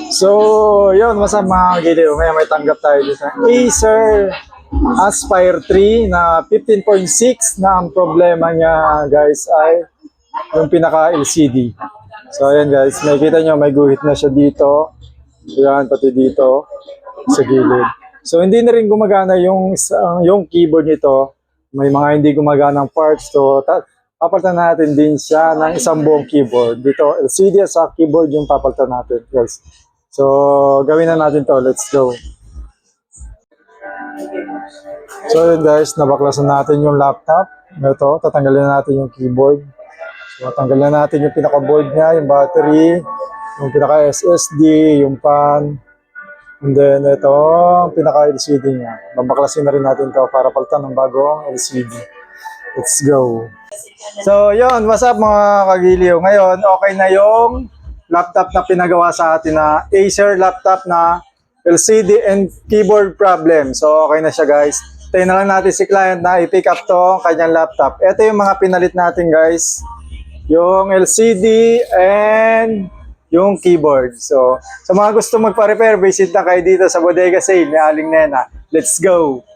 So, yun, masama mga giliw. May tanggap tayo dito. Acer Aspire 3 na 15.6 na ang problema niya guys ay yung pinaka LCD. So, ayan guys, makikita nyo may guhit na siya dito. Ayan, pati dito sa gilid. So, hindi na rin gumagana yung keyboard nito. May mga hindi gumagana ng parts. So, papalitan natin din siya ng isang buong keyboard. Dito, LCD sa keyboard yung papalitan natin guys. So, gawin na natin to. Let's go. So, yun guys, nabaklasan natin yung laptop. Ito, tatanggalin natin yung keyboard. So, tatanggalin natin yung pinaka-board niya, yung battery, yung pinaka-SSD, yung fan. And then, ito, yung pinaka-LCD niya. Babaklasin na rin natin to para palitan ng bagong LCD. Let's go. So, yun, what's up mga kagiliw? Ngayon, okay na yung laptop na pinagawa sa atin na Acer laptop na LCD and keyboard problem. So, okay na siya guys. Tayo na lang natin si client na i-pick up to kanyang laptop. Ito yung mga pinalit natin guys. Yung LCD and yung keyboard. So, sa mga gusto magpa-repair, visit na kayo dito sa Bodega Sale ni Aling Nena. Let's go!